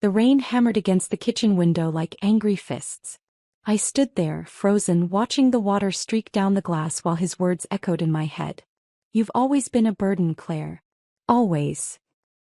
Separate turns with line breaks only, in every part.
The rain hammered against the kitchen window like angry fists. I stood there, frozen, watching the water streak down the glass while his words echoed in my head. You've always been a burden, Claire. Always.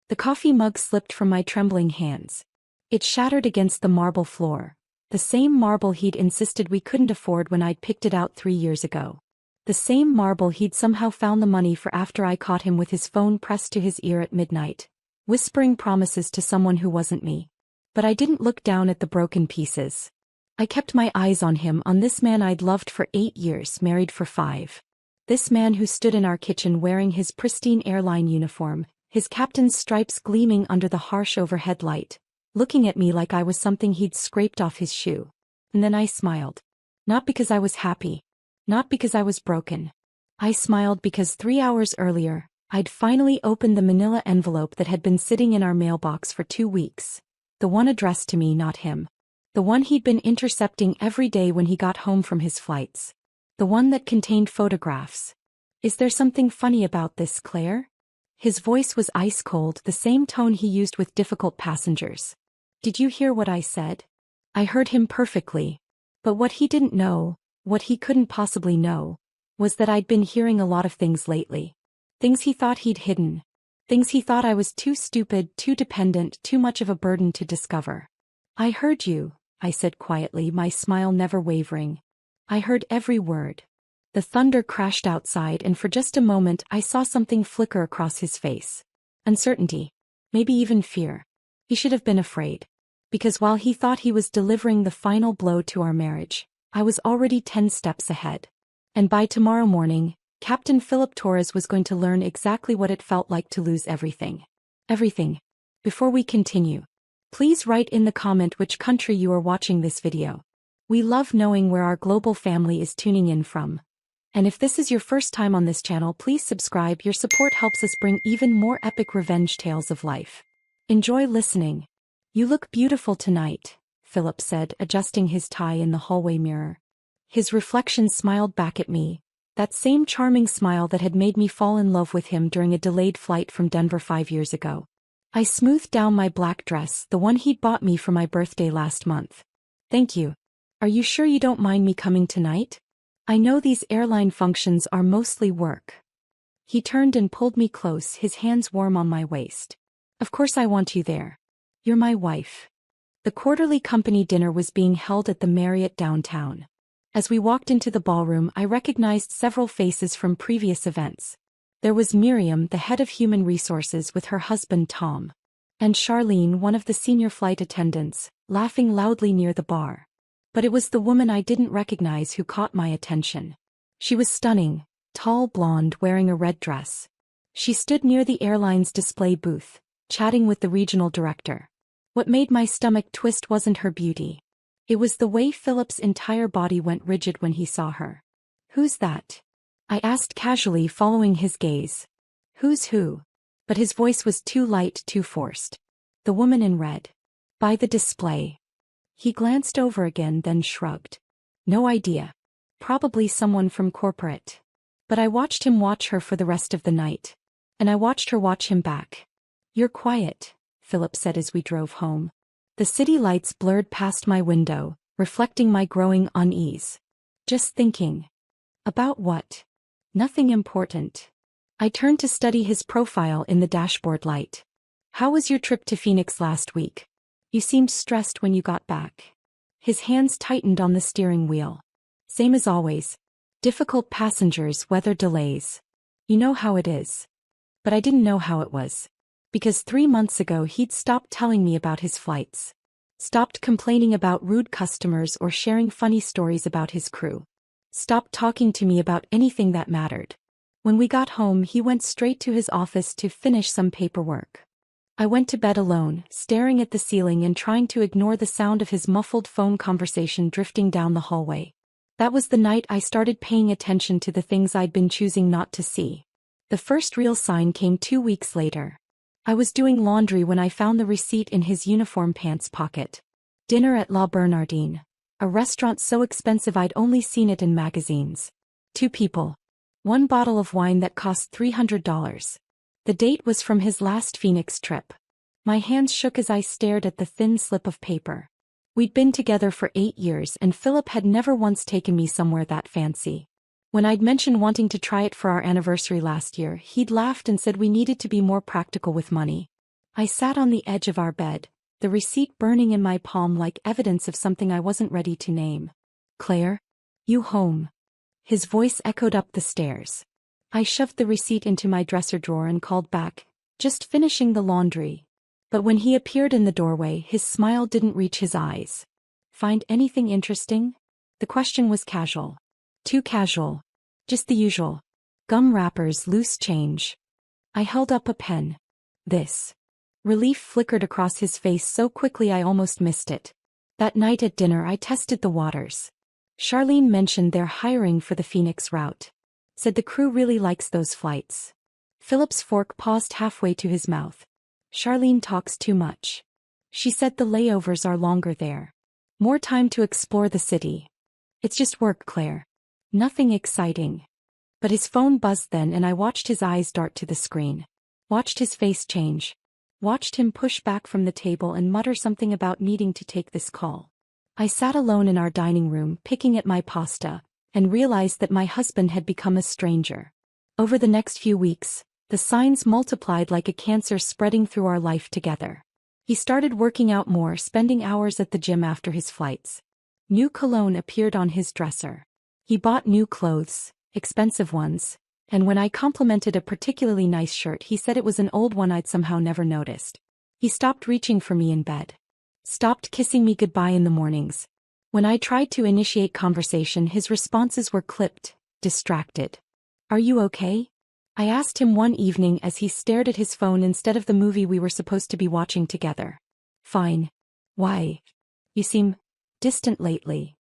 The coffee mug slipped from my trembling hands. It shattered against the marble floor, the same marble he'd insisted we couldn't afford when I'd picked it out 3 years ago. The same marble he'd somehow found the money for after I caught him with his phone pressed to his ear at midnight, whispering promises to someone who wasn't me. But I didn't look down at the broken pieces. I kept my eyes on him, on this man I'd loved for 8 years, married for 5. This man who stood in our kitchen wearing his pristine airline uniform, his captain's stripes gleaming under the harsh overhead light, looking at me like I was something he'd scraped off his shoe. And then I smiled. Not because I was happy. Not because I was broken. I smiled because 3 hours earlier, I'd finally opened the manila envelope that had been sitting in our mailbox for 2 weeks. The one addressed to me, not him. The one he'd been intercepting every day when he got home from his flights. The one that contained photographs. Is there something funny about this, Claire? His voice was ice cold, the same tone he used with difficult passengers. Did you hear what I said? I heard him perfectly. But what he didn't know, what he couldn't possibly know, was that I'd been hearing a lot of things lately. Things he thought he'd hidden. Things he thought I was too stupid, too dependent, too much of a burden to discover. I heard you, I said quietly, my smile never wavering. I heard every word. The thunder crashed outside, and for just a moment I saw something flicker across his face. Uncertainty. Maybe even fear. He should have been afraid. Because while he thought he was delivering the final blow to our marriage, I was already 10 steps ahead. And by tomorrow morning, Captain Philip Torres was going to learn exactly what it felt like to lose everything. Everything. Before we continue, please write in the comment which country you are watching this video. We love knowing where our global family is tuning in from. And if this is your first time on this channel, please subscribe. Your support helps us bring even more epic revenge tales of life. Enjoy listening. You look beautiful tonight, Philip said, adjusting his tie in the hallway mirror. His reflection smiled back at me, that same charming smile that had made me fall in love with him during a delayed flight from Denver 5 years ago. I smoothed down my black dress, the one he'd bought me for my birthday last month. Thank you. Are you sure you don't mind me coming tonight? I know these airline functions are mostly work. He turned and pulled me close, his hands warm on my waist. Of course I want you there. You're my wife. The quarterly company dinner was being held at the Marriott downtown. As we walked into the ballroom, I recognized several faces from previous events. There was Miriam, the head of human resources, with her husband Tom. And Charlene, one of the senior flight attendants, laughing loudly near the bar. But it was the woman I didn't recognize who caught my attention. She was stunning, tall, blonde, wearing a red dress. She stood near the airline's display booth, chatting with the regional director. What made my stomach twist wasn't her beauty. It was the way Philip's entire body went rigid when he saw her. Who's that? I asked casually, following his gaze. Who's who? But his voice was too light, too forced. The woman in red. By the display. He glanced over again, then shrugged. No idea. Probably someone from corporate. But I watched him watch her for the rest of the night. And I watched her watch him back. You're quiet, Philip said as we drove home. The city lights blurred past my window, reflecting my growing unease. Just thinking. About what? Nothing important. I turned to study his profile in the dashboard light. How was your trip to Phoenix last week? You seemed stressed when you got back. His hands tightened on the steering wheel. Same as always. Difficult passengers, weather delays. You know how it is. But I didn't know how it was. Because 3 months ago he'd stopped telling me about his flights. Stopped complaining about rude customers or sharing funny stories about his crew. Stopped talking to me about anything that mattered. When we got home, he went straight to his office to finish some paperwork. I went to bed alone, staring at the ceiling and trying to ignore the sound of his muffled phone conversation drifting down the hallway. That was the night I started paying attention to the things I'd been choosing not to see. The first real sign came 2 weeks later. I was doing laundry when I found the receipt in his uniform pants pocket. Dinner at La Bernardine, a restaurant so expensive I'd only seen it in magazines. 2 people. 1 bottle of wine that cost $300. The date was from his last Phoenix trip. My hands shook as I stared at the thin slip of paper. We'd been together for 8 years and Philip had never once taken me somewhere that fancy. When I'd mentioned wanting to try it for our anniversary last year, he'd laughed and said we needed to be more practical with money. I sat on the edge of our bed, the receipt burning in my palm like evidence of something I wasn't ready to name. "Claire? You home?" His voice echoed up the stairs. I shoved the receipt into my dresser drawer and called back, "Just finishing the laundry." But when he appeared in the doorway, his smile didn't reach his eyes. "Find anything interesting?" The question was casual. Too casual. Just the usual. Gum wrappers, loose change. I held up a pen. "This." Relief flickered across his face so quickly I almost missed it. That night at dinner I tested the waters. Charlene mentioned they're hiring for the Phoenix route. Said the crew really likes those flights. Philip's fork paused halfway to his mouth. "Charlene talks too much. She said the layovers are longer there. More time to explore the city." "It's just work, Claire. Nothing exciting." But his phone buzzed then and I watched his eyes dart to the screen. Watched his face change. Watched him push back from the table and mutter something about needing to take this call. I sat alone in our dining room picking at my pasta, and realized that my husband had become a stranger. Over the next few weeks, the signs multiplied like a cancer spreading through our life together. He started working out more, spending hours at the gym after his flights. New cologne appeared on his dresser. He bought new clothes, expensive ones, and when I complimented a particularly nice shirt he said it was an old one I'd somehow never noticed. He stopped reaching for me in bed. Stopped kissing me goodbye in the mornings. When I tried to initiate conversation his responses were clipped, distracted. "Are you okay?" I asked him one evening as he stared at his phone instead of the movie we were supposed to be watching together. "Fine. Why? You seem distant lately."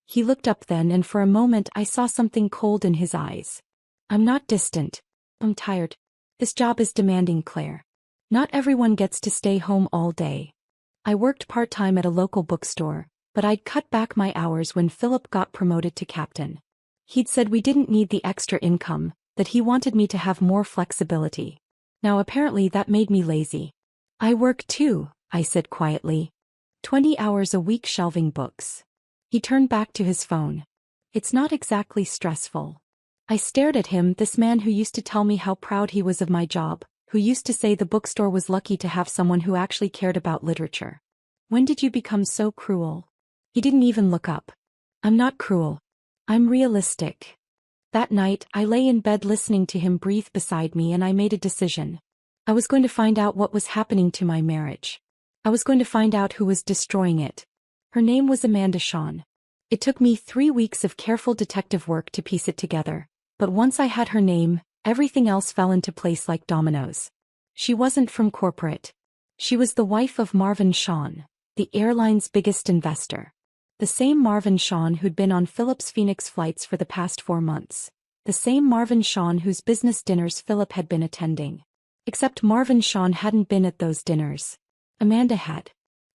He looked up then and for a moment I saw something cold in his eyes. "I'm not distant. I'm tired. This job is demanding, Claire. Not everyone gets to stay home all day." I worked part-time at a local bookstore, but I'd cut back my hours when Philip got promoted to captain. He'd said we didn't need the extra income, that he wanted me to have more flexibility. Now apparently that made me lazy. "I work too," I said quietly. 20 hours a week shelving books. He turned back to his phone. "It's not exactly stressful." I stared at him, this man who used to tell me how proud he was of my job, who used to say the bookstore was lucky to have someone who actually cared about literature. "When did you become so cruel?" He didn't even look up. "I'm not cruel. I'm realistic." That night, I lay in bed listening to him breathe beside me and I made a decision. I was going to find out what was happening to my marriage. I was going to find out who was destroying it. Her name was Amanda Shawn. It took me 3 weeks of careful detective work to piece it together, but once I had her name, everything else fell into place like dominoes. She wasn't from corporate. She was the wife of Marvin Shawn, the airline's biggest investor. The same Marvin Shawn who'd been on Philip's Phoenix flights for the past 4 months. The same Marvin Shawn whose business dinners Philip had been attending. Except Marvin Shawn hadn't been at those dinners. Amanda had.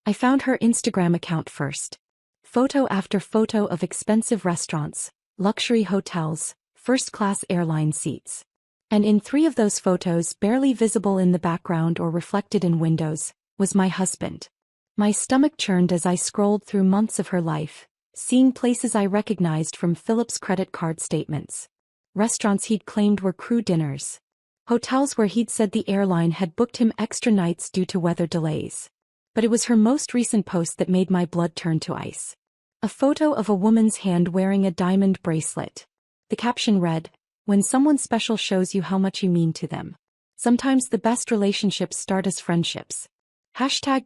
I found her Instagram account first. Photo after photo of expensive restaurants, luxury hotels, first-class airline seats. And in 3 of those photos, barely visible in the background or reflected in windows, was my husband. My stomach churned as I scrolled through months of her life, seeing places I recognized from Philip's credit card statements. Restaurants he'd claimed were crew dinners. Hotels where he'd said the airline had booked him extra nights due to weather delays. But it was her most recent post that made my blood turn to ice. A photo of a woman's hand wearing a diamond bracelet. The caption read, "When someone special shows you how much you mean to them. Sometimes the best relationships start as friendships."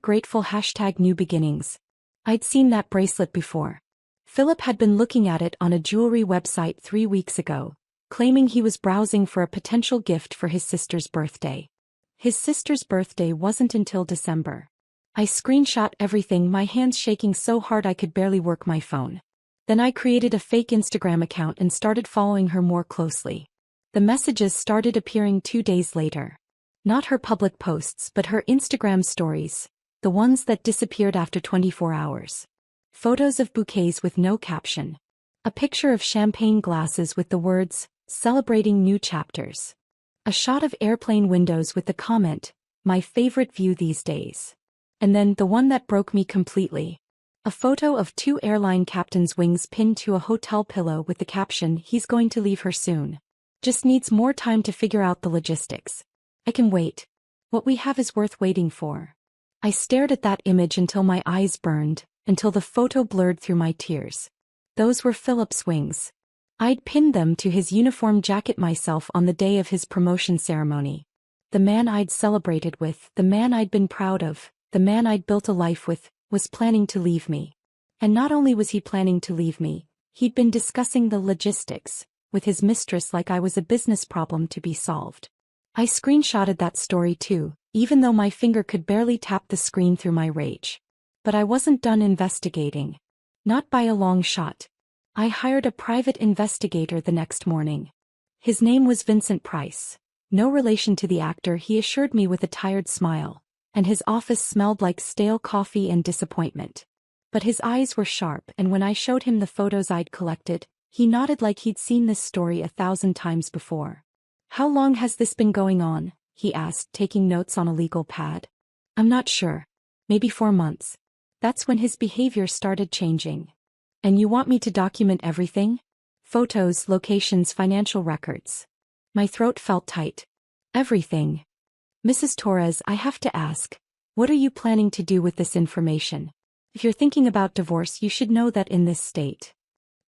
#grateful #new beginnings. I'd seen that bracelet before. Philip had been looking at it on a jewelry website 3 weeks ago, claiming he was browsing for a potential gift for his sister's birthday. His sister's birthday wasn't until December. I screenshot everything, my hands shaking so hard I could barely work my phone. Then I created a fake Instagram account and started following her more closely. The messages started appearing 2 days later. Not her public posts but her Instagram stories, the ones that disappeared after 24 hours. Photos of bouquets with no caption. A picture of champagne glasses with the words, "Celebrating new chapters." A shot of airplane windows with the comment, my favorite view these days. And then the one that broke me completely. A photo of two airline captains' wings pinned to a hotel pillow with the caption, "He's going to leave her soon. Just needs more time to figure out the logistics. I can wait. What we have is worth waiting for." I stared at that image until my eyes burned, until the photo blurred through my tears. Those were Philip's wings. I'd pinned them to his uniform jacket myself on the day of his promotion ceremony. The man I'd celebrated with, the man I'd been proud of, the man I'd built a life with, was planning to leave me. And not only was he planning to leave me, he'd been discussing the logistics with his mistress like I was a business problem to be solved. I screenshotted that story too, even though my finger could barely tap the screen through my rage. But I wasn't done investigating. Not by a long shot. I hired a private investigator the next morning. His name was Vincent Price. No relation to the actor, he assured me with a tired smile. And his office smelled like stale coffee and disappointment. But his eyes were sharp, and when I showed him the photos I'd collected, he nodded like he'd seen this story 1,000 times before. "How long has this been going on?" he asked, taking notes on a legal pad. "I'm not sure. Maybe 4 months. That's when his behavior started changing." "And you want me to document everything? Photos, locations, financial records?" My throat felt tight. "Everything. Mrs. Torres, I have to ask, what are you planning to do with this information? If you're thinking about divorce, you should know that in this state."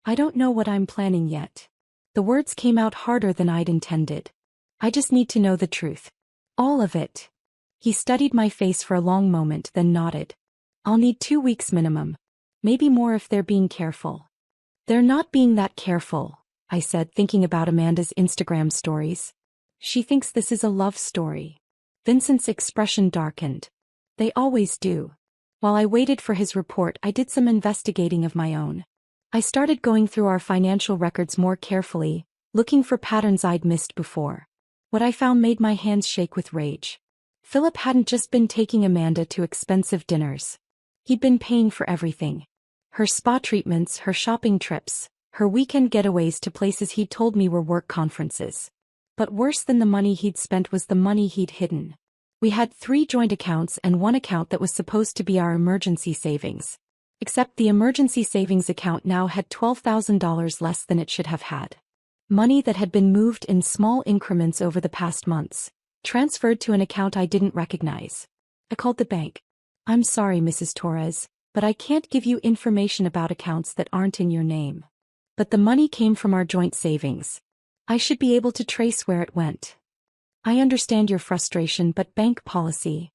"I don't know what I'm planning yet." The words came out harder than I'd intended. "I just need to know the truth. All of it." He studied my face for a long moment, then nodded. "I'll need 2 weeks minimum. Maybe more if they're being careful." "They're not being that careful," I said, thinking about Amanda's Instagram stories. "She thinks this is a love story." Vincent's expression darkened. "They always do." While I waited for his report, I did some investigating of my own. I started going through our financial records more carefully, looking for patterns I'd missed before. What I found made my hands shake with rage. Philip hadn't just been taking Amanda to expensive dinners. He'd been paying for everything. Her spa treatments, her shopping trips, her weekend getaways to places he'd told me were work conferences. But worse than the money he'd spent was the money he'd hidden. We had 3 joint accounts and one account that was supposed to be our emergency savings. Except the emergency savings account now had $12,000 less than it should have had. Money that had been moved in small increments over the past months, transferred to an account I didn't recognize. I called the bank. "I'm sorry, Mrs. Torres, but I can't give you information about accounts that aren't in your name. But the money came from our joint savings. I should be able to trace where it went." "I understand your frustration, but bank policy."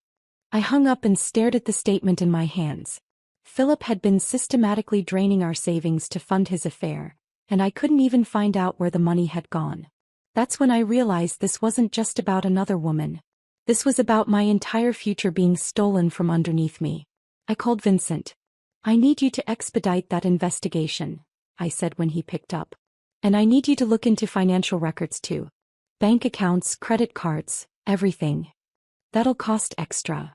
I hung up and stared at the statement in my hands. Philip had been systematically draining our savings to fund his affair, and I couldn't even find out where the money had gone. That's when I realized this wasn't just about another woman. This was about my entire future being stolen from underneath me. I called Vincent. "I need you to expedite that investigation," I said when he picked up. "And I need you to look into financial records too. Bank accounts, credit cards, everything. That'll cost extra."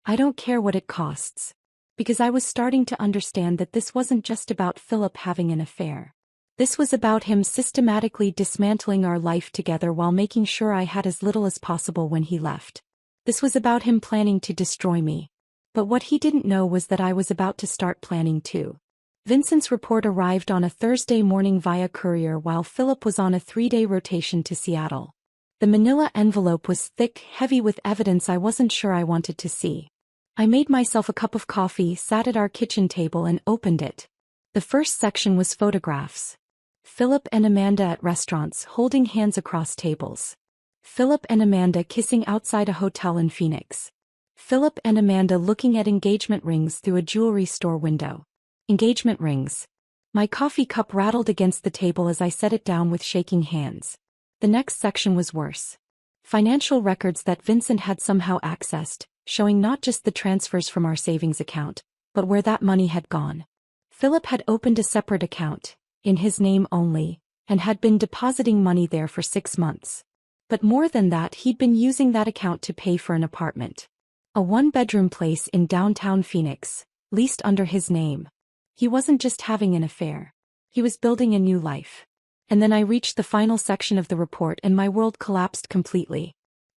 "I don't care what it costs." Because I was starting to understand that this wasn't just about Philip having an affair. This was about him systematically dismantling our life together while making sure I had as little as possible when he left. This was about him planning to destroy me. But what he didn't know was that I was about to start planning too. Vincent's report arrived on a Thursday morning via courier while Philip was on a 3-day rotation to Seattle. The manila envelope was thick, heavy with evidence I wasn't sure I wanted to see. I made myself a cup of coffee, sat at our kitchen table and opened it. The first section was photographs. Philip and Amanda at restaurants holding hands across tables. Philip and Amanda kissing outside a hotel in Phoenix. Philip and Amanda looking at engagement rings through a jewelry store window. Engagement rings. My coffee cup rattled against the table as I set it down with shaking hands. The next section was worse. Financial records that Vincent had somehow accessed, showing not just the transfers from our savings account, but where that money had gone. Philip had opened a separate account, in his name only, and had been depositing money there for 6 months. But more than that, he'd been using that account to pay for an apartment. A 1-bedroom place in downtown Phoenix, leased under his name. He wasn't just having an affair. He was building a new life. And then I reached the final section of the report and my world collapsed completely.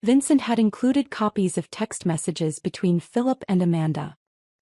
Vincent had included copies of text messages between Philip and Amanda,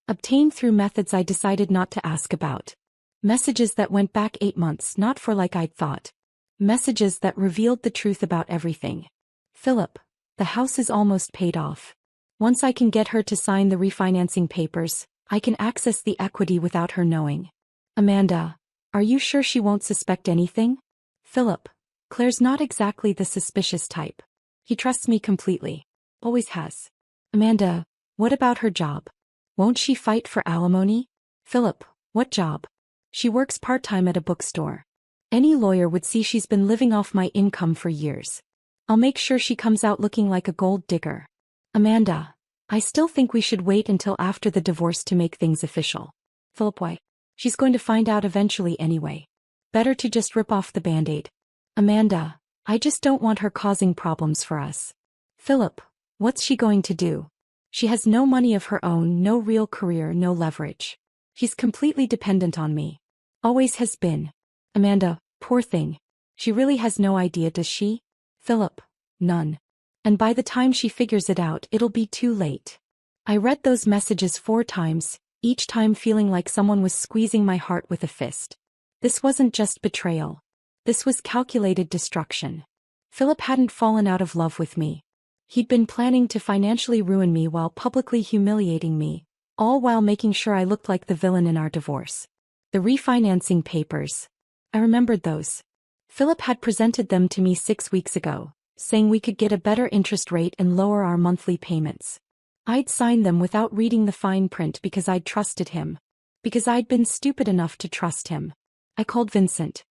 obtained through methods I decided not to ask about. Messages that went back 8 months, not for like I'd thought. Messages that revealed the truth about everything. Philip, the house is almost paid off. Once I can get her to sign the refinancing papers, I can access the equity without her knowing. Amanda, are you sure she won't suspect anything? Philip, Claire's not exactly the suspicious type. He trusts me completely. Always has. Amanda, what about her job? Won't she fight for alimony? Philip, what job? She works part-time at a bookstore. Any lawyer would see she's been living off my income for years. I'll make sure she comes out looking like a gold digger. Amanda, I still think we should wait until after the divorce to make things official. Philip, why? She's going to find out eventually anyway. Better to just rip off the Band-Aid. Amanda, I just don't want her causing problems for us. Philip, what's she going to do? She has no money of her own, no real career, no leverage. She's completely dependent on me. Always has been. Amanda, poor thing. She really has no idea, does she? Philip, none. And by the time she figures it out, it'll be too late. I read those messages 4 times, each time feeling like someone was squeezing my heart with a fist. This wasn't just betrayal. This was calculated destruction. Philip hadn't fallen out of love with me. He'd been planning to financially ruin me while publicly humiliating me, all while making sure I looked like the villain in our divorce. The refinancing papers. I remembered those. Philip had presented them to me 6 weeks ago, saying we could get a better interest rate and lower our monthly payments. I'd signed them without reading the fine print because I'd trusted him. Because I'd been stupid enough to trust him. I called Vincent.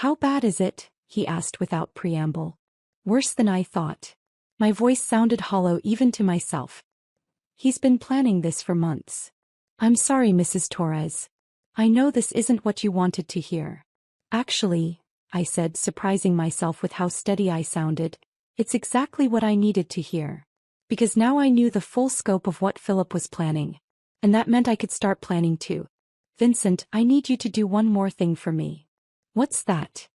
How bad is it? He asked without preamble. Worse than I thought. My voice sounded hollow even to myself. He's been planning this for months. I'm sorry, Mrs. Torres. I know this isn't what you wanted to hear. Actually, I said, surprising myself with how steady I sounded, it's exactly what I needed to hear. Because now I knew the full scope of what Philip was planning. And that meant I could start planning too. Vincent, I need you to do one more thing for me. What's that?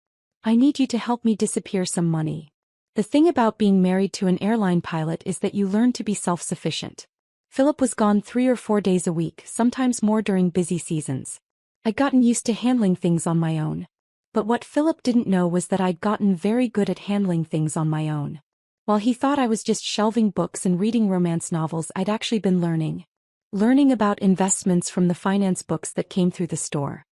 I need you to help me disappear some money. The thing about being married to an airline pilot is that you learn to be self-sufficient. Philip was gone 3 or 4 days a week, sometimes more during busy seasons. I'd gotten used to handling things on my own. But what Philip didn't know was that I'd gotten very good at handling things on my own. While he thought I was just shelving books and reading romance novels, I'd actually been learning. Learning about investments from the finance books that came through the store.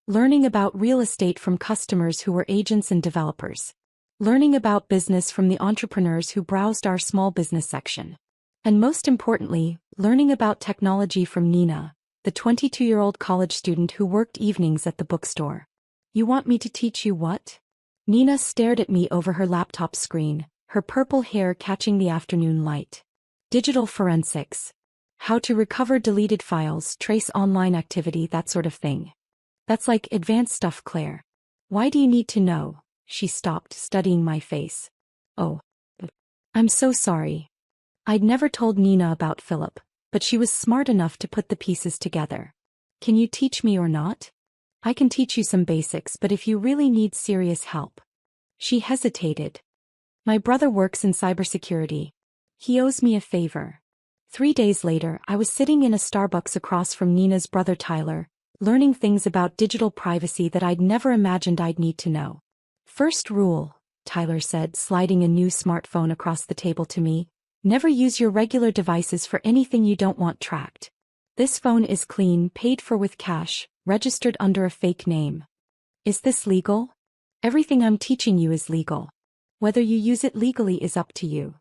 Learning about real estate from customers who were agents and developers. Learning about business from the entrepreneurs who browsed our small business section. And most importantly, learning about technology from Nina, the 22-year-old college student who worked evenings at the bookstore. You want me to teach you what? Nina stared at me over her laptop screen, her purple hair catching the afternoon light. Digital forensics. How to recover deleted files, trace online activity, that sort of thing. That's like advanced stuff, Claire. Why do you need to know? She stopped, studying my face. Oh. I'm so sorry. I'd never told Nina about Philip, but she was smart enough to put the pieces together. Can you teach me or not? I can teach you some basics, but if you really need serious help. She hesitated. My brother works in cybersecurity. He owes me a favor. 3 days later, I was sitting in a Starbucks across from Nina's brother Tyler, learning things about digital privacy that I'd never imagined I'd need to know. First rule, Tyler said, sliding a new smartphone across the table to me. Never use your regular devices for anything you don't want tracked. This phone is clean, paid for with cash, registered under a fake name. Is this legal? Everything I'm teaching you is legal. Whether you use it legally is up to you.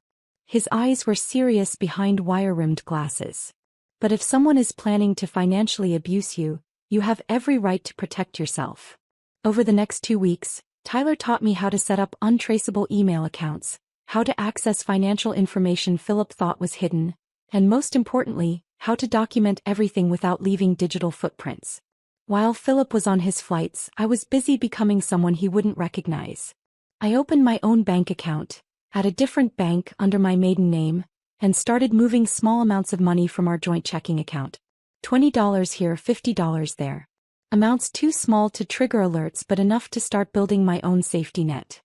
His eyes were serious behind wire-rimmed glasses. But if someone is planning to financially abuse you, you have every right to protect yourself. Over the next 2 weeks, Tyler taught me how to set up untraceable email accounts, how to access financial information Philip thought was hidden, and most importantly, how to document everything without leaving digital footprints. While Philip was on his flights, I was busy becoming someone he wouldn't recognize. I opened my own bank account, at a different bank under my maiden name, and started moving small amounts of money from our joint checking account. $20 here, $50 there. Amounts too small to trigger alerts but enough to start building my own safety net.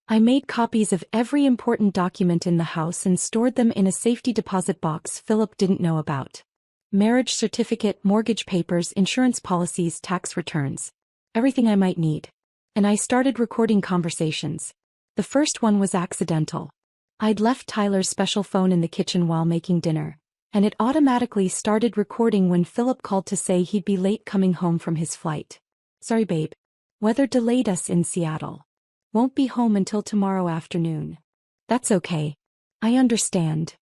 I made copies of every important document in the house and stored them in a safety deposit box Philip didn't know about. Marriage certificate, mortgage papers, insurance policies, tax returns. Everything I might need. And I started recording conversations. The first one was accidental. I'd left Tyler's special phone in the kitchen while making dinner, and it automatically started recording when Philip called to say he'd be late coming home from his flight. Sorry, babe. Weather delayed us in Seattle. Won't be home until tomorrow afternoon. That's okay. I understand.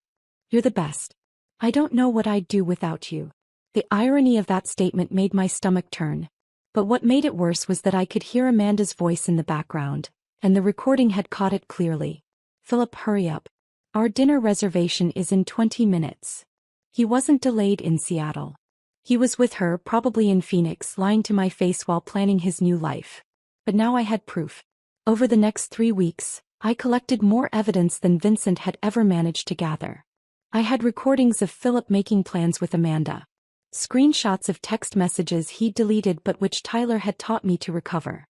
You're the best. I don't know what I'd do without you. The irony of that statement made my stomach turn. But what made it worse was that I could hear Amanda's voice in the background, and the recording had caught it clearly. Philip, hurry up. Our dinner reservation is in 20 minutes. He wasn't delayed in Seattle. He was with her, probably in Phoenix, lying to my face while planning his new life. But now I had proof. Over the next 3 weeks, I collected more evidence than Vincent had ever managed to gather. I had recordings of Philip making plans with Amanda. Screenshots of text messages he'd deleted but which Tyler had taught me to recover.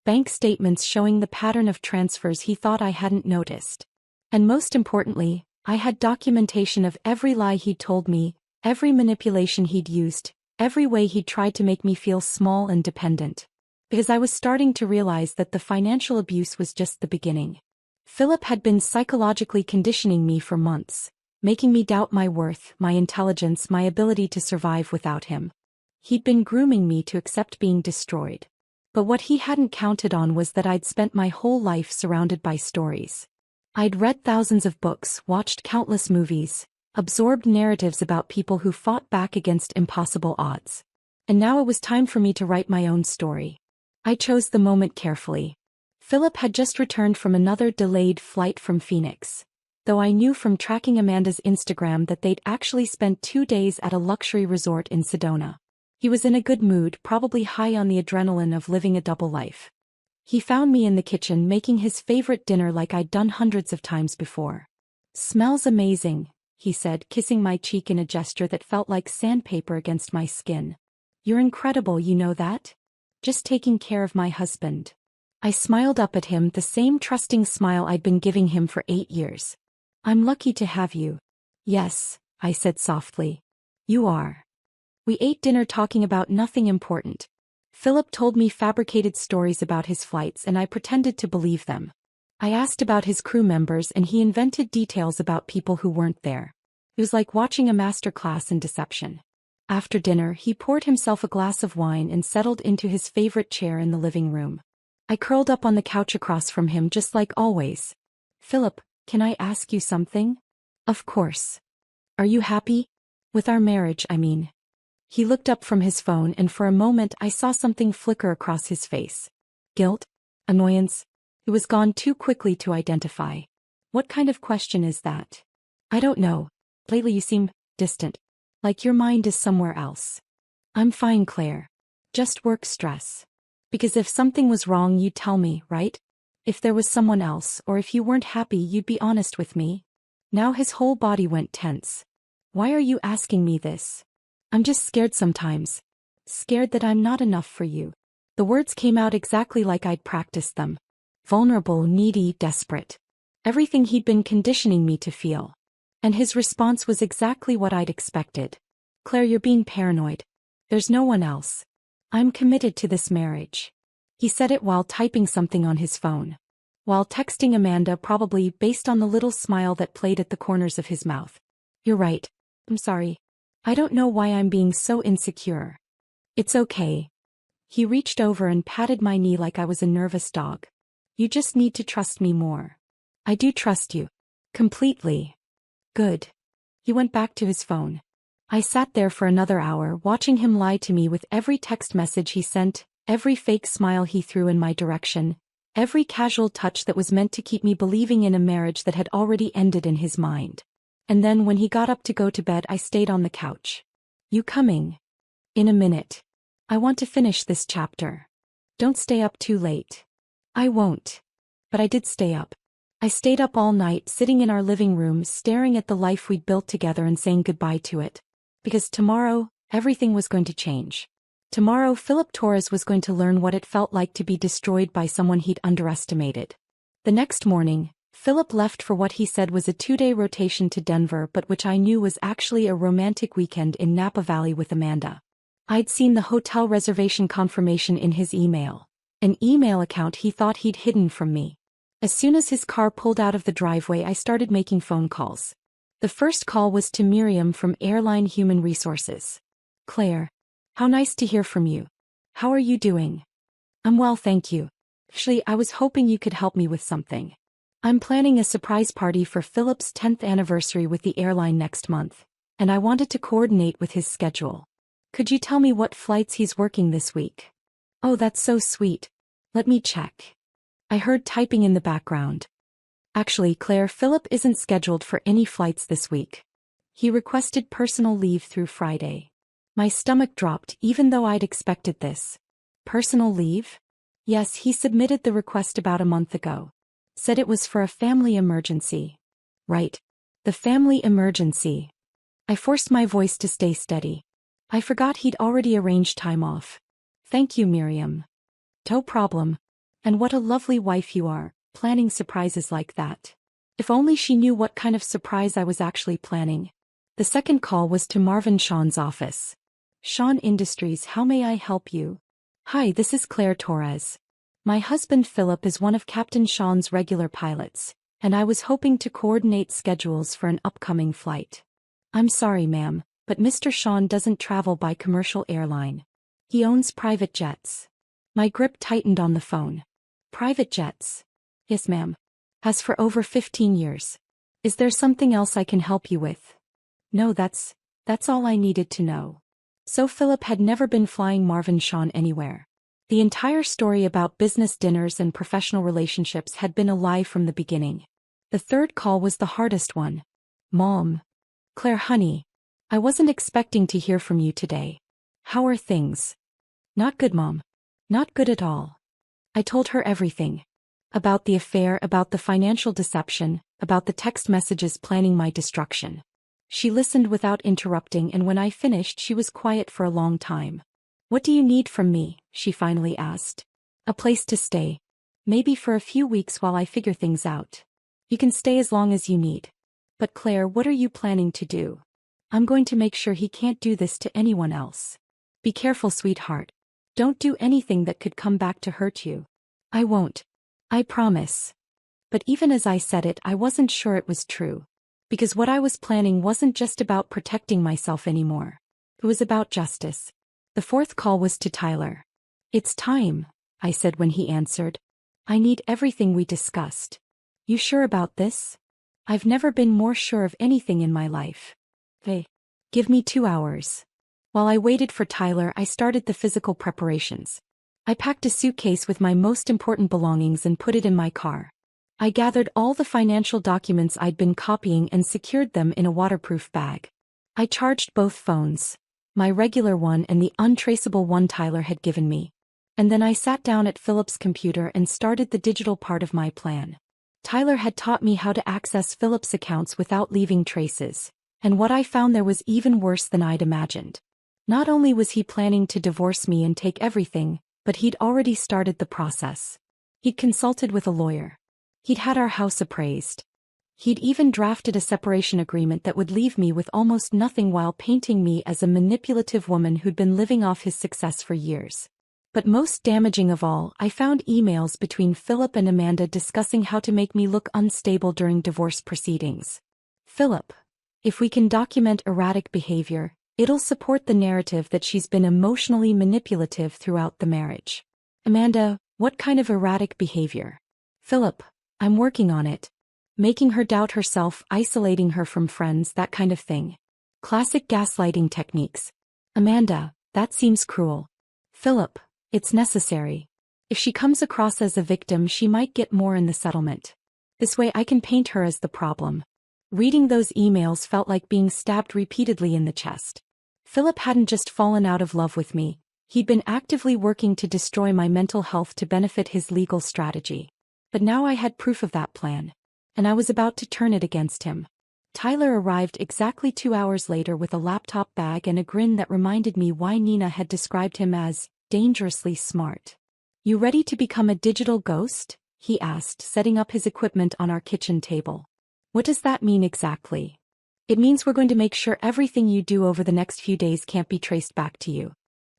Bank statements showing the pattern of transfers he thought I hadn't noticed. And most importantly, I had documentation of every lie he'd told me, every manipulation he'd used, every way he'd tried to make me feel small and dependent. Because I was starting to realize that the financial abuse was just the beginning. Philip had been psychologically conditioning me for months, making me doubt my worth, my intelligence, my ability to survive without him. He'd been grooming me to accept being destroyed. But what he hadn't counted on was that I'd spent my whole life surrounded by stories. I'd read thousands of books, watched countless movies, absorbed narratives about people who fought back against impossible odds. And now it was time for me to write my own story. I chose the moment carefully. Philip had just returned from another delayed flight from Phoenix, though I knew from tracking Amanda's Instagram that they'd actually spent 2 days at a luxury resort in Sedona. He was in a good mood, probably high on the adrenaline of living a double life. He found me in the kitchen making his favorite dinner like I'd done hundreds of times before. "Smells amazing," he said, kissing my cheek in a gesture that felt like sandpaper against my skin. "You're incredible, you know that? Just taking care of my husband." I smiled up at him, the same trusting smile I'd been giving him for 8 years. "I'm lucky to have you." "Yes," I said softly. "You are." We ate dinner talking about nothing important. Philip told me fabricated stories about his flights and I pretended to believe them. I asked about his crew members and he invented details about people who weren't there. It was like watching a master class in deception. After dinner, he poured himself a glass of wine and settled into his favorite chair in the living room. I curled up on the couch across from him just like always. "Philip, can I ask you something?" "Of course." "Are you happy? With our marriage, I mean." He looked up from his phone and for a moment I saw something flicker across his face. Guilt? Annoyance? It was gone too quickly to identify. "What kind of question is that?" "I don't know. Lately you seem distant. Like your mind is somewhere else." "I'm fine, Claire. Just work stress. Because if something was wrong you'd tell me, right? If there was someone else or if you weren't happy you'd be honest with me." Now his whole body went tense. "Why are you asking me this?" "I'm just scared sometimes. Scared that I'm not enough for you." The words came out exactly like I'd practiced them. Vulnerable, needy, desperate. Everything he'd been conditioning me to feel. And his response was exactly what I'd expected. "Claire, you're being paranoid. There's no one else. I'm committed to this marriage." He said it while typing something on his phone. While texting Amanda, probably based on the little smile that played at the corners of his mouth. "You're right. I'm sorry. I don't know why I'm being so insecure." "It's okay." He reached over and patted my knee like I was a nervous dog. "You just need to trust me more." "I do trust you. Completely." "Good." He went back to his phone. I sat there for another hour watching him lie to me with every text message he sent, every fake smile he threw in my direction, every casual touch that was meant to keep me believing in a marriage that had already ended in his mind. And then when he got up to go to bed I stayed on the couch. "You coming?" "In a minute. I want to finish this chapter." "Don't stay up too late." "I won't." But I did stay up. I stayed up all night sitting in our living room staring at the life we'd built together and saying goodbye to it. Because tomorrow, everything was going to change. Tomorrow Philip Torres was going to learn what it felt like to be destroyed by someone he'd underestimated. The next morning, Philip left for what he said was a 2-day rotation to Denver but which I knew was actually a romantic weekend in Napa Valley with Amanda. I'd seen the hotel reservation confirmation in his email, an email account he thought he'd hidden from me. As soon as his car pulled out of the driveway, I started making phone calls. The first call was to Miriam from Airline Human Resources. Claire, how nice to hear from you. How are you doing? I'm well, thank you. Actually, I was hoping you could help me with something. I'm planning a surprise party for Philip's 10th anniversary with the airline next month, and I wanted to coordinate with his schedule. Could you tell me what flights he's working this week? Oh, that's so sweet. Let me check. I heard typing in the background. Actually, Claire, Philip isn't scheduled for any flights this week. He requested personal leave through Friday. My stomach dropped even though I'd expected this. Personal leave? Yes, he submitted the request about a month ago. Said it was for a family emergency. Right. The family emergency. I forced my voice to stay steady. I forgot he'd already arranged time off. Thank you, Miriam. No problem. And what a lovely wife you are, planning surprises like that. If only she knew what kind of surprise I was actually planning. The second call was to Marvin Sean's office. Sean Industries, how may I help you? Hi, this is Claire Torres. My husband Philip is one of Captain Sean's regular pilots, and I was hoping to coordinate schedules for an upcoming flight. I'm sorry, ma'am, but Mr. Sean doesn't travel by commercial airline. He owns private jets. My grip tightened on the phone. Private jets? Yes, ma'am. Has for over 15 years. Is there something else I can help you with? No, that's all I needed to know. So Philip had never been flying Marvin Sean anywhere. The entire story about business dinners and professional relationships had been a lie from the beginning. The third call was the hardest one. Mom. Claire, honey. I wasn't expecting to hear from you today. How are things? Not good, Mom. Not good at all. I told her everything. About the affair, about the financial deception, about the text messages planning my destruction. She listened without interrupting, and when I finished she was quiet for a long time. What do you need from me? She finally asked. A place to stay. Maybe for a few weeks while I figure things out. You can stay as long as you need. But Claire, what are you planning to do? I'm going to make sure he can't do this to anyone else. Be careful, sweetheart. Don't do anything that could come back to hurt you. I won't. I promise. But even as I said it, I wasn't sure it was true. Because what I was planning wasn't just about protecting myself anymore. It was about justice. The fourth call was to Tyler. It's time, I said when he answered. I need everything we discussed. You sure about this? I've never been more sure of anything in my life. Hey, give me 2 hours. While I waited for Tyler, I started the physical preparations. I packed a suitcase with my most important belongings and put it in my car. I gathered all the financial documents I'd been copying and secured them in a waterproof bag. I charged both phones, my regular one and the untraceable one Tyler had given me. And then I sat down at Philip's computer and started the digital part of my plan. Tyler had taught me how to access Philip's accounts without leaving traces, and what I found there was even worse than I'd imagined. Not only was he planning to divorce me and take everything, but he'd already started the process. He'd consulted with a lawyer. He'd had our house appraised. He'd even drafted a separation agreement that would leave me with almost nothing while painting me as a manipulative woman who'd been living off his success for years. But most damaging of all, I found emails between Philip and Amanda discussing how to make me look unstable during divorce proceedings. Philip, if we can document erratic behavior, it'll support the narrative that she's been emotionally manipulative throughout the marriage. Amanda, what kind of erratic behavior? Philip, I'm working on it. Making her doubt herself, isolating her from friends, that kind of thing. Classic gaslighting techniques. Amanda, that seems cruel. Philip, it's necessary. If she comes across as a victim, she might get more in the settlement. This way I can paint her as the problem. Reading those emails felt like being stabbed repeatedly in the chest. Philip hadn't just fallen out of love with me, he'd been actively working to destroy my mental health to benefit his legal strategy. But now I had proof of that plan. And I was about to turn it against him. Tyler arrived exactly 2 hours later with a laptop bag and a grin that reminded me why Nina had described him as dangerously smart. You ready to become a digital ghost? he asked, setting up his equipment on our kitchen table. What does that mean exactly? It means we're going to make sure everything you do over the next few days can't be traced back to you.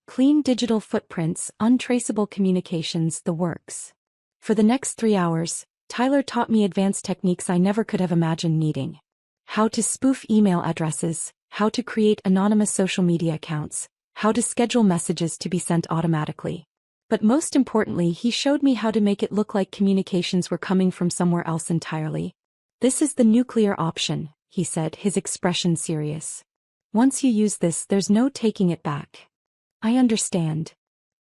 Clean digital footprints, untraceable communications, the works. For the next 3 hours, Tyler taught me advanced techniques I never could have imagined needing. How to spoof email addresses, how to create anonymous social media accounts, how to schedule messages to be sent automatically. But most importantly, he showed me how to make it look like communications were coming from somewhere else entirely. This is the nuclear option, he said, his expression serious. Once you use this, there's no taking it back. I understand.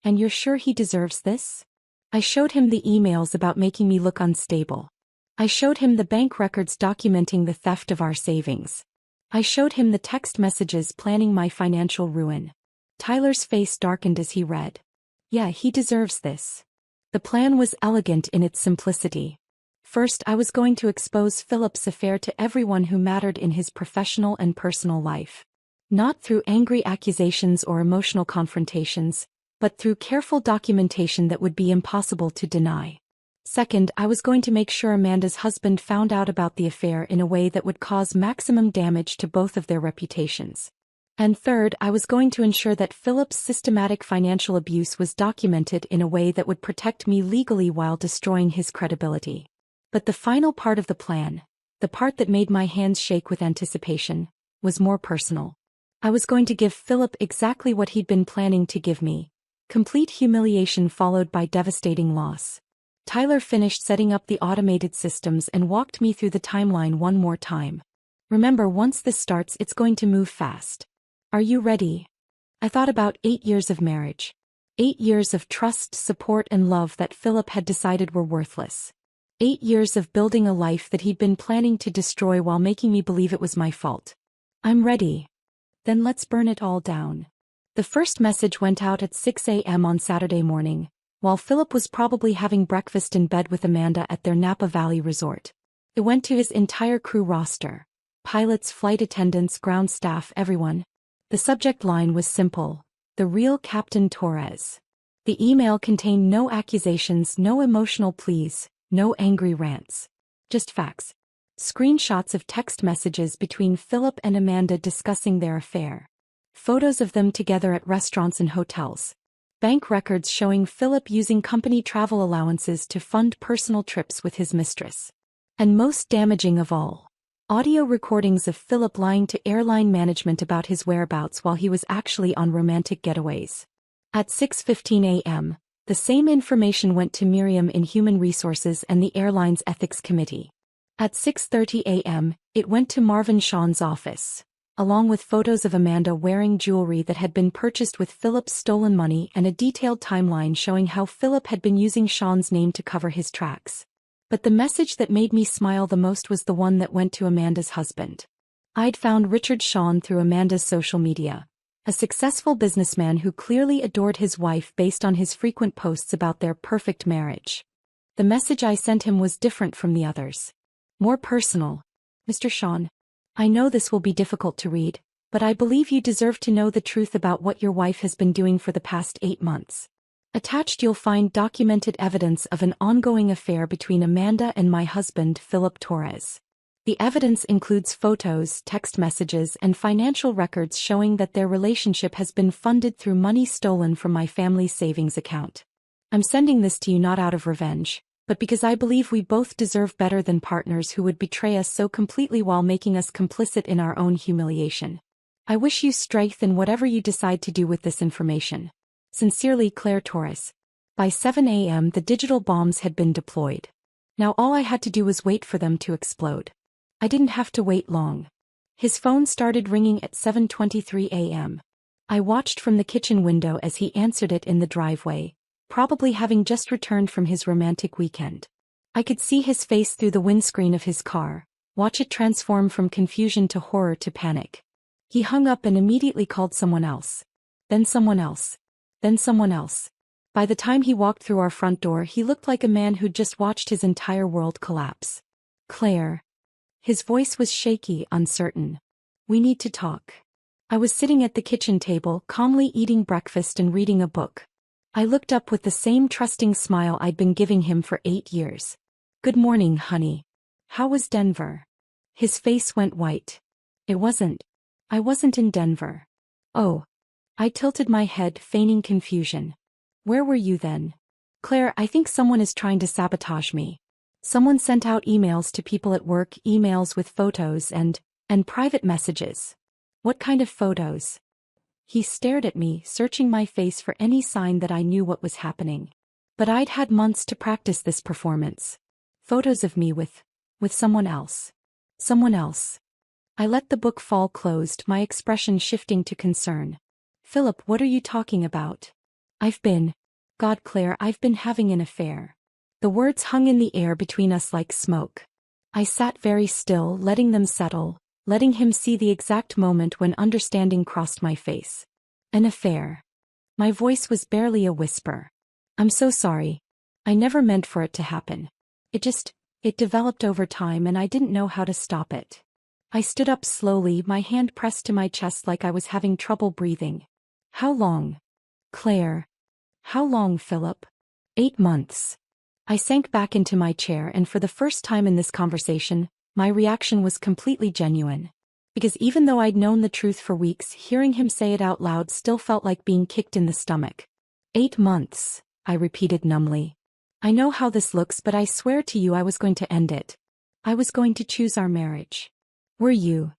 And you're sure he deserves this? I showed him the emails about making me look unstable. I showed him the bank records documenting the theft of our savings. I showed him the text messages planning my financial ruin. Tyler's face darkened as he read. Yeah, he deserves this. The plan was elegant in its simplicity. First, I was going to expose Philip's affair to everyone who mattered in his professional and personal life. Not through angry accusations or emotional confrontations, but through careful documentation that would be impossible to deny. Second, I was going to make sure Amanda's husband found out about the affair in a way that would cause maximum damage to both of their reputations. And third, I was going to ensure that Philip's systematic financial abuse was documented in a way that would protect me legally while destroying his credibility. But the final part of the plan, the part that made my hands shake with anticipation, was more personal. I was going to give Philip exactly what he'd been planning to give me: complete humiliation followed by devastating loss. Tyler finished setting up the automated systems and walked me through the timeline one more time. Remember, once this starts, it's going to move fast. Are you ready? I thought about 8 years of marriage. 8 years of trust, support, and love that Philip had decided were worthless. 8 years of building a life that he'd been planning to destroy while making me believe it was my fault. I'm ready. Then let's burn it all down. The first message went out at 6 a.m. on Saturday morning, while Philip was probably having breakfast in bed with Amanda at their Napa Valley resort. It went to his entire crew roster. Pilots, flight attendants, ground staff, everyone. The subject line was simple: the real Captain Torres. The email contained no accusations, no emotional pleas, no angry rants. Just facts. Screenshots of text messages between Philip and Amanda discussing their affair. Photos of them together at restaurants and hotels. Bank records showing Philip using company travel allowances to fund personal trips with his mistress. And most damaging of all, audio recordings of Philip lying to airline management about his whereabouts while he was actually on romantic getaways. At 6:15 a.m., the same information went to Miriam in Human Resources and the airline's Ethics Committee. At 6:30 a.m., it went to Marvin Sean's office, along with photos of Amanda wearing jewelry that had been purchased with Philip's stolen money and a detailed timeline showing how Philip had been using Sean's name to cover his tracks. But the message that made me smile the most was the one that went to Amanda's husband. I'd found Richard Sean through Amanda's social media, a successful businessman who clearly adored his wife based on his frequent posts about their perfect marriage. The message I sent him was different from the others. More personal. Mr. Sean, I know this will be difficult to read, but I believe you deserve to know the truth about what your wife has been doing for the past 8 months. Attached you'll find documented evidence of an ongoing affair between Amanda and my husband, Philip Torres. The evidence includes photos, text messages, and financial records showing that their relationship has been funded through money stolen from my family's savings account. I'm sending this to you not out of revenge, but because I believe we both deserve better than partners who would betray us so completely while making us complicit in our own humiliation. I wish you strength in whatever you decide to do with this information. Sincerely, Claire Torres. By 7 a.m. the digital bombs had been deployed. Now all I had to do was wait for them to explode. I didn't have to wait long. His phone started ringing at 7:23 a.m. I watched from the kitchen window as he answered it in the driveway, probably having just returned from his romantic weekend. I could see his face through the windscreen of his car, watch it transform from confusion to horror to panic. He hung up and immediately called someone else. Then someone else. Then someone else. By the time he walked through our front door, he looked like a man who'd just watched his entire world collapse. Claire. His voice was shaky, uncertain. We need to talk. I was sitting at the kitchen table, calmly eating breakfast and reading a book. I looked up with the same trusting smile I'd been giving him for 8 years. Good morning, honey. How was Denver? His face went white. It wasn't. I wasn't in Denver. Oh. I tilted my head, feigning confusion. Where were you then? Claire, I think someone is trying to sabotage me. Someone sent out emails to people at work, emails with photos and private messages. What kind of photos? He stared at me, searching my face for any sign that I knew what was happening. But I'd had months to practice this performance. Photos of me with someone else. Someone else. I let the book fall closed, my expression shifting to concern. Philip, what are you talking about? God, Claire, I've been having an affair. The words hung in the air between us like smoke. I sat very still, letting them settle, letting him see the exact moment when understanding crossed my face. An affair. My voice was barely a whisper. I'm so sorry. I never meant for it to happen. It developed over time and I didn't know how to stop it. I stood up slowly, my hand pressed to my chest like I was having trouble breathing. How long? Claire. How long, Philip? 8 months. I sank back into my chair and for the first time in this conversation, my reaction was completely genuine. Because even though I'd known the truth for weeks, hearing him say it out loud still felt like being kicked in the stomach. 8 months, I repeated numbly. I know how this looks, but I swear to you I was going to end it. I was going to choose our marriage. Were you?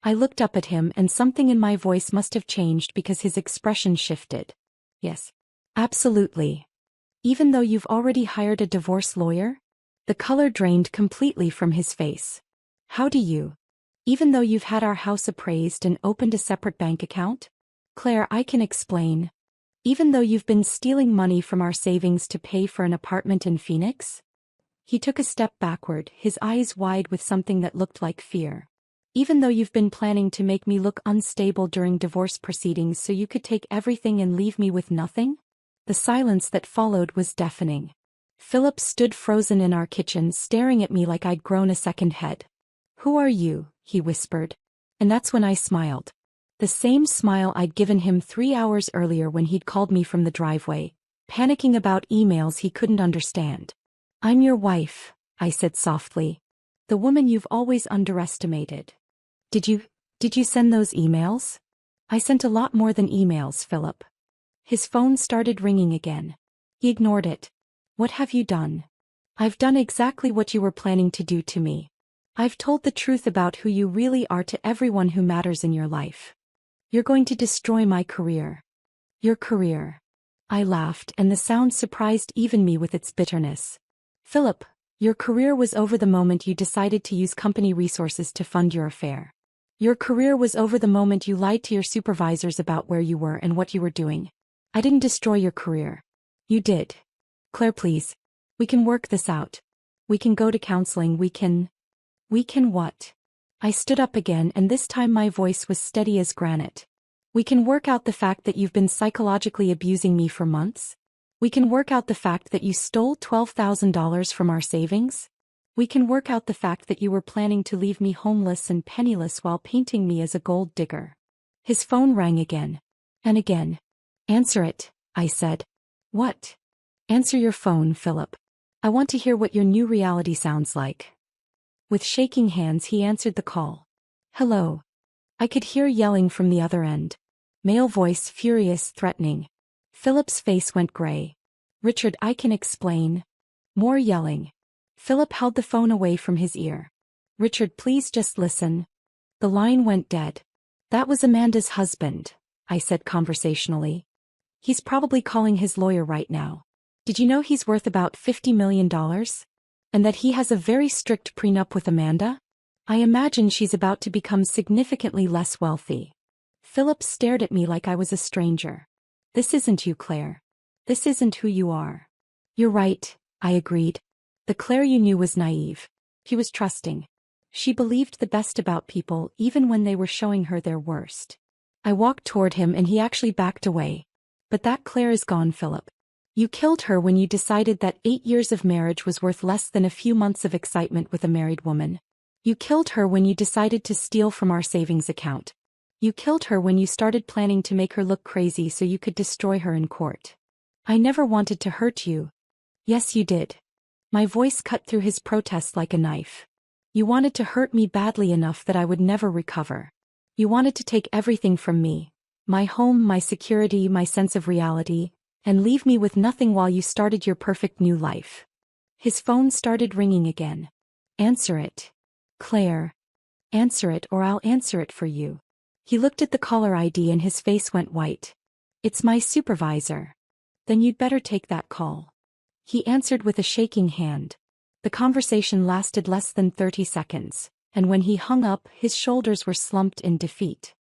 I looked up at him and something in my voice must have changed because his expression shifted. Yes. Absolutely. Even though you've already hired a divorce lawyer? The color drained completely from his face. How do you? Even though you've had our house appraised and opened a separate bank account? Claire, I can explain. Even though you've been stealing money from our savings to pay for an apartment in Phoenix? He took a step backward, his eyes wide with something that looked like fear. Even though you've been planning to make me look unstable during divorce proceedings so you could take everything and leave me with nothing? The silence that followed was deafening. Philip stood frozen in our kitchen, staring at me like I'd grown a second head. Who are you? He whispered. And that's when I smiled. The same smile I'd given him 3 hours earlier when he'd called me from the driveway, panicking about emails he couldn't understand. I'm your wife, I said softly. The woman you've always underestimated. Did you send those emails? I sent a lot more than emails, Philip. His phone started ringing again. He ignored it. What have you done? I've done exactly what you were planning to do to me. I've told the truth about who you really are to everyone who matters in your life. You're going to destroy my career. Your career. I laughed, and the sound surprised even me with its bitterness. Philip, your career was over the moment you decided to use company resources to fund your affair. Your career was over the moment you lied to your supervisors about where you were and what you were doing. I didn't destroy your career. You did. Claire, please. We can work this out. We can go to counseling. We can what? I stood up again, and this time my voice was steady as granite. We can work out the fact that you've been psychologically abusing me for months. We can work out the fact that you stole $12,000 from our savings. We can work out the fact that you were planning to leave me homeless and penniless while painting me as a gold digger. His phone rang again. And again. Answer it, I said. What? Answer your phone, Philip. I want to hear what your new reality sounds like. With shaking hands he answered the call. Hello. I could hear yelling from the other end. Male voice, furious, threatening. Philip's face went gray. Richard, I can explain. More yelling. Philip held the phone away from his ear. Richard, please just listen. The line went dead. That was Amanda's husband, I said conversationally. He's probably calling his lawyer right now. Did you know he's worth about $50 million? And that he has a very strict prenup with Amanda? I imagine she's about to become significantly less wealthy. Philip stared at me like I was a stranger. This isn't you, Claire. This isn't who you are. You're right, I agreed. The Claire you knew was naive. He was trusting. She believed the best about people even when they were showing her their worst. I walked toward him and he actually backed away. But that Claire is gone, Philip. You killed her when you decided that 8 years of marriage was worth less than a few months of excitement with a married woman. You killed her when you decided to steal from our savings account. You killed her when you started planning to make her look crazy so you could destroy her in court. I never wanted to hurt you. Yes, you did. My voice cut through his protest like a knife. You wanted to hurt me badly enough that I would never recover. You wanted to take everything from me. My home, my security, my sense of reality, and leave me with nothing while you started your perfect new life. His phone started ringing again. Answer it. Claire. Answer it or I'll answer it for you. He looked at the caller ID and his face went white. It's my supervisor. Then you'd better take that call. He answered with a shaking hand. The conversation lasted less than 30 seconds, and when he hung up, his shoulders were slumped in defeat.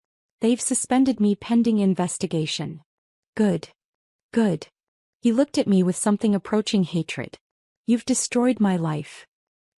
They've suspended me pending investigation. Good. Good. He looked at me with something approaching hatred. You've destroyed my life.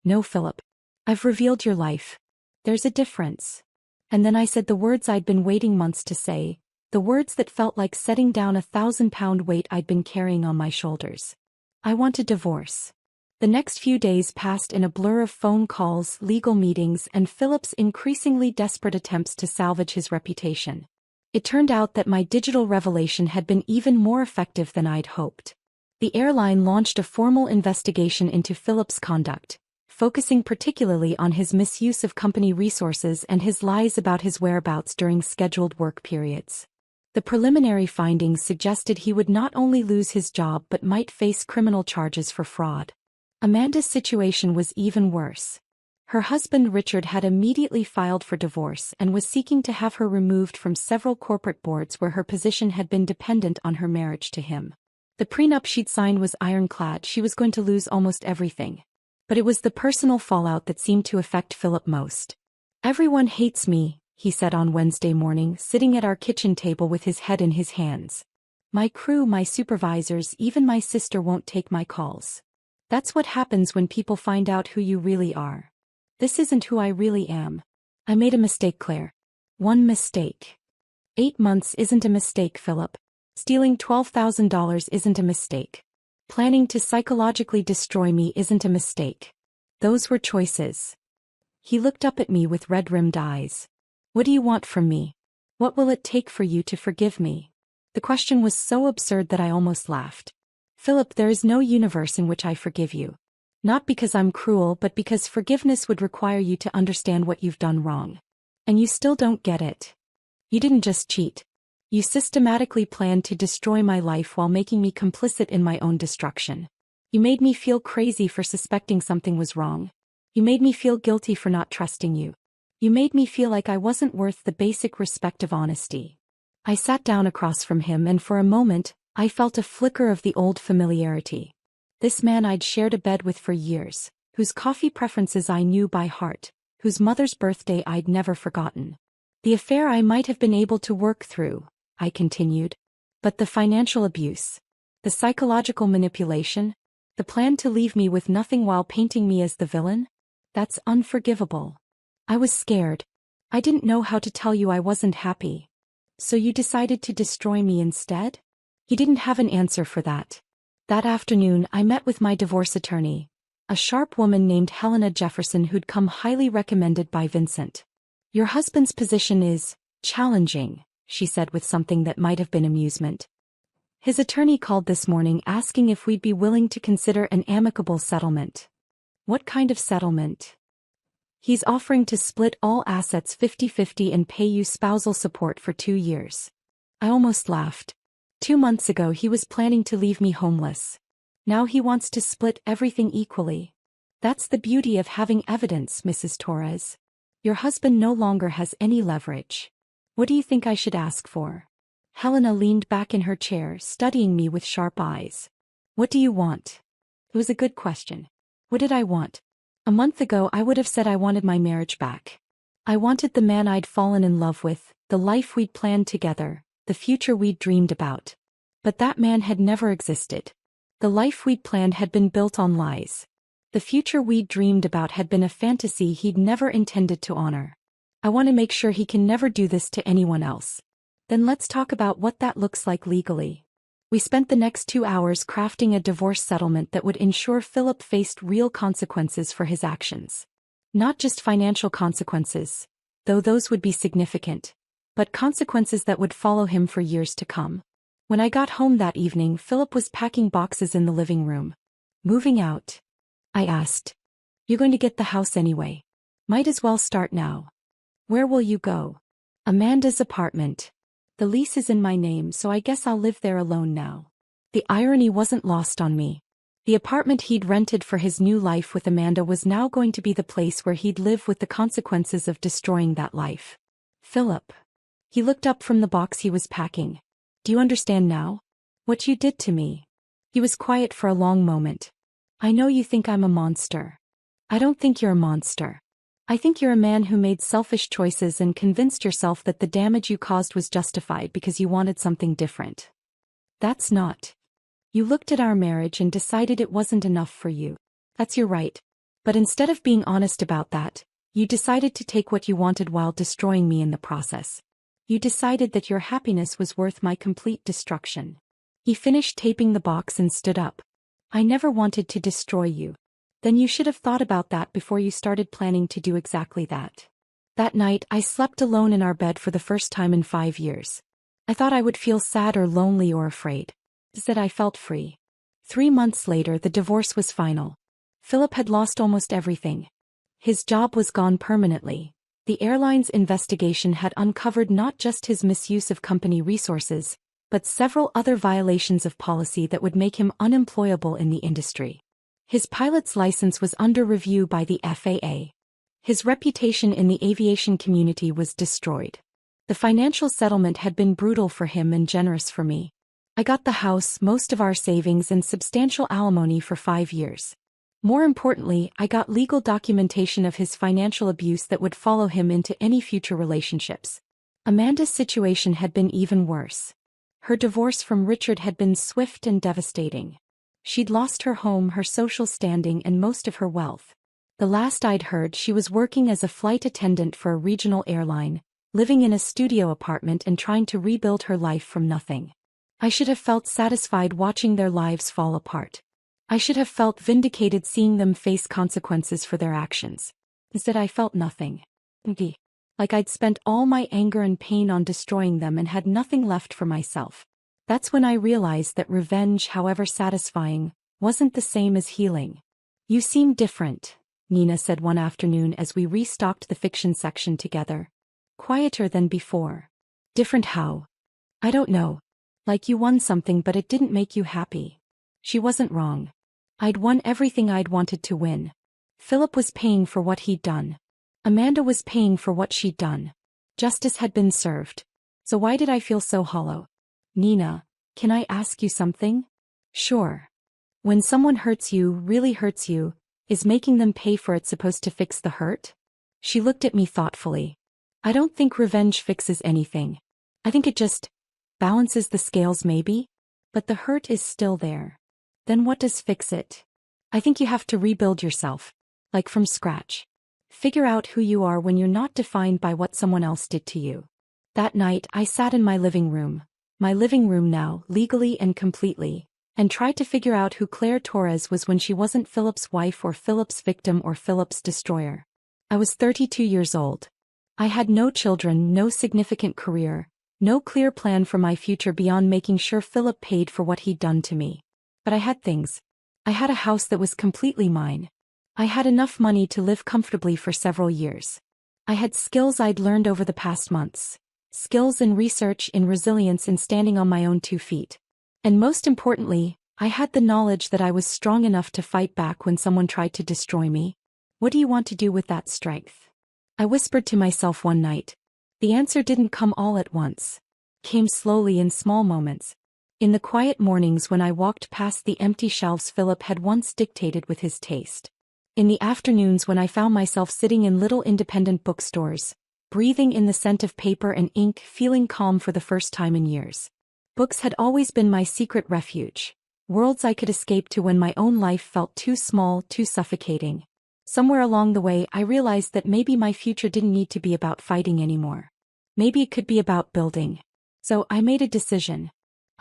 No, Philip. I've revealed your life. There's a difference. And then I said the words I'd been waiting months to say, the words that felt like setting down a 1,000-pound weight I'd been carrying on my shoulders. I want a divorce. The next few days passed in a blur of phone calls, legal meetings, and Philip's increasingly desperate attempts to salvage his reputation. It turned out that my digital revelation had been even more effective than I'd hoped. The airline launched a formal investigation into Philip's conduct, focusing particularly on his misuse of company resources and his lies about his whereabouts during scheduled work periods. The preliminary findings suggested he would not only lose his job but might face criminal charges for fraud. Amanda's situation was even worse. Her husband Richard had immediately filed for divorce and was seeking to have her removed from several corporate boards where her position had been dependent on her marriage to him. The prenup she'd signed was ironclad. She was going to lose almost everything. But it was the personal fallout that seemed to affect Philip most. Everyone hates me, he said on Wednesday morning, sitting at our kitchen table with his head in his hands. My crew, my supervisors, even my sister won't take my calls. That's what happens when people find out who you really are. This isn't who I really am. I made a mistake, Claire. One mistake. 8 months isn't a mistake, Philip. Stealing $12,000 isn't a mistake. Planning to psychologically destroy me isn't a mistake. Those were choices. He looked up at me with red-rimmed eyes. What do you want from me? What will it take for you to forgive me? The question was so absurd that I almost laughed. Philip, there is no universe in which I forgive you. Not because I'm cruel, but because forgiveness would require you to understand what you've done wrong. And you still don't get it. You didn't just cheat. You systematically planned to destroy my life while making me complicit in my own destruction. You made me feel crazy for suspecting something was wrong. You made me feel guilty for not trusting you. You made me feel like I wasn't worth the basic respect of honesty. I sat down across from him and for a moment, I felt a flicker of the old familiarity. This man I'd shared a bed with for years, whose coffee preferences I knew by heart, whose mother's birthday I'd never forgotten. The affair I might have been able to work through, I continued. But the financial abuse, the psychological manipulation, the plan to leave me with nothing while painting me as the villain? That's unforgivable. I was scared. I didn't know how to tell you I wasn't happy. So you decided to destroy me instead? He didn't have an answer for that. That afternoon I met with my divorce attorney, a sharp woman named Helena Jefferson who'd come highly recommended by Vincent. Your husband's position is challenging, she said with something that might have been amusement. His attorney called this morning asking if we'd be willing to consider an amicable settlement. What kind of settlement? He's offering to split all assets 50-50 and pay you spousal support for 2 years. I almost laughed. 2 months ago he was planning to leave me homeless. Now he wants to split everything equally. That's the beauty of having evidence, Mrs. Torres. Your husband no longer has any leverage. What do you think I should ask for? Helena leaned back in her chair, studying me with sharp eyes. What do you want? It was a good question. What did I want? A month ago I would have said I wanted my marriage back. I wanted the man I'd fallen in love with, the life we'd planned together, the future we'd dreamed about. But that man had never existed. The life we'd planned had been built on lies. The future we'd dreamed about had been a fantasy he'd never intended to honor. I want to make sure he can never do this to anyone else. Then let's talk about what that looks like legally. We spent the next 2 hours crafting a divorce settlement that would ensure Philip faced real consequences for his actions. Not just financial consequences, though those would be significant, but consequences that would follow him for years to come. When I got home that evening, Philip was packing boxes in the living room. Moving out? I asked. You're going to get the house anyway. Might as well start now. Where will you go? Amanda's apartment. The lease is in my name, so I guess I'll live there alone now. The irony wasn't lost on me. The apartment he'd rented for his new life with Amanda was now going to be the place where he'd live with the consequences of destroying that life. Philip. He looked up from the box he was packing. Do you understand now? What you did to me? He was quiet for a long moment. I know you think I'm a monster. I don't think you're a monster. I think you're a man who made selfish choices and convinced yourself that the damage you caused was justified because you wanted something different. That's not. You looked at our marriage and decided it wasn't enough for you. That's your right. But instead of being honest about that, you decided to take what you wanted while destroying me in the process. You decided that your happiness was worth my complete destruction. He finished taping the box and stood up. I never wanted to destroy you. Then you should have thought about that before you started planning to do exactly that. That night, I slept alone in our bed for the first time in 5 years. I thought I would feel sad or lonely or afraid. Instead, I felt free. 3 months later, the divorce was final. Philip had lost almost everything. His job was gone permanently. The airline's investigation had uncovered not just his misuse of company resources, but several other violations of policy that would make him unemployable in the industry. His pilot's license was under review by the FAA. His reputation in the aviation community was destroyed. The financial settlement had been brutal for him and generous for me. I got the house, most of our savings, and substantial alimony for 5 years. More importantly, I got legal documentation of his financial abuse that would follow him into any future relationships. Amanda's situation had been even worse. Her divorce from Richard had been swift and devastating. She'd lost her home, her social standing, and most of her wealth. The last I'd heard, she was working as a flight attendant for a regional airline, living in a studio apartment and trying to rebuild her life from nothing. I should have felt satisfied watching their lives fall apart. I should have felt vindicated seeing them face consequences for their actions. Instead, I felt nothing. Like I'd spent all my anger and pain on destroying them and had nothing left for myself. That's when I realized that revenge, however satisfying, wasn't the same as healing. You seem different, Nina said one afternoon as we restocked the fiction section together. Quieter than before. Different how? I don't know. Like you won something but it didn't make you happy. She wasn't wrong. I'd won everything I'd wanted to win. Philip was paying for what he'd done. Amanda was paying for what she'd done. Justice had been served. So why did I feel so hollow? Nina, can I ask you something? Sure. When someone hurts you, really hurts you, is making them pay for it supposed to fix the hurt? She looked at me thoughtfully. I don't think revenge fixes anything. I think it just balances the scales maybe? But the hurt is still there. Then what does fix it? I think you have to rebuild yourself. Like from scratch. Figure out who you are when you're not defined by what someone else did to you. That night, I sat in my living room now, legally and completely, and tried to figure out who Claire Torres was when she wasn't Philip's wife or Philip's victim or Philip's destroyer. I was 32 years old. I had no children, no significant career, no clear plan for my future beyond making sure Philip paid for what he'd done to me. But I had things. I had a house that was completely mine. I had enough money to live comfortably for several years. I had skills I'd learned over the past months. Skills in research, in resilience, in standing on my own 2 feet. And most importantly, I had the knowledge that I was strong enough to fight back when someone tried to destroy me. What do you want to do with that strength? I whispered to myself one night. The answer didn't come all at once. Came slowly in small moments. In the quiet mornings when I walked past the empty shelves Philip had once dictated with his taste. In the afternoons when I found myself sitting in little independent bookstores, breathing in the scent of paper and ink, feeling calm for the first time in years. Books had always been my secret refuge. Worlds I could escape to when my own life felt too small, too suffocating. Somewhere along the way I realized that maybe my future didn't need to be about fighting anymore. Maybe it could be about building. So I made a decision.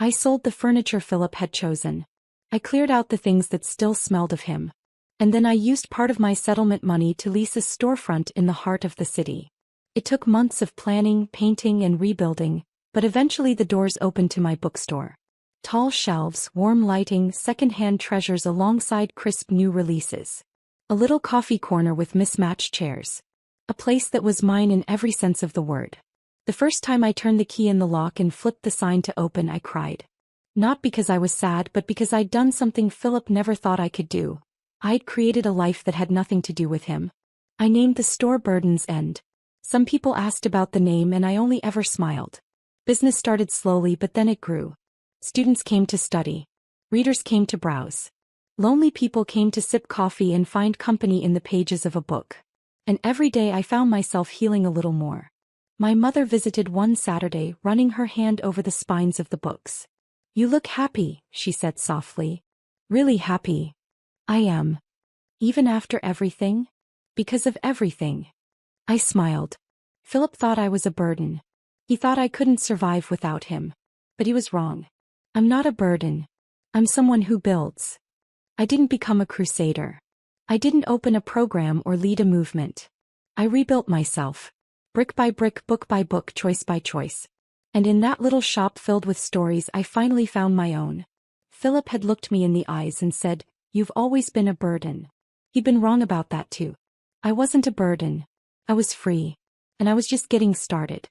I sold the furniture Philip had chosen. I cleared out the things that still smelled of him. And then I used part of my settlement money to lease a storefront in the heart of the city. It took months of planning, painting, and rebuilding, but eventually the doors opened to my bookstore. Tall shelves, warm lighting, second-hand treasures alongside crisp new releases. A little coffee corner with mismatched chairs. A place that was mine in every sense of the word. The first time I turned the key in the lock and flipped the sign to open, I cried. Not because I was sad, but because I'd done something Philip never thought I could do. I'd created a life that had nothing to do with him. I named the store Burden's End. Some people asked about the name and I only ever smiled. Business started slowly, but then it grew. Students came to study. Readers came to browse. Lonely people came to sip coffee and find company in the pages of a book. And every day I found myself healing a little more. My mother visited one Saturday, running her hand over the spines of the books. "You look happy," she said softly. "Really happy." "I am." "Even after everything?" "Because of everything." I smiled. Philip thought I was a burden. He thought I couldn't survive without him. But he was wrong. I'm not a burden. I'm someone who builds. I didn't become a crusader. I didn't open a program or lead a movement. I rebuilt myself. Brick by brick, book by book, choice by choice. And in that little shop filled with stories, I finally found my own. Philip had looked me in the eyes and said, "You've always been a burden." He'd been wrong about that too. I wasn't a burden. I was free. And I was just getting started.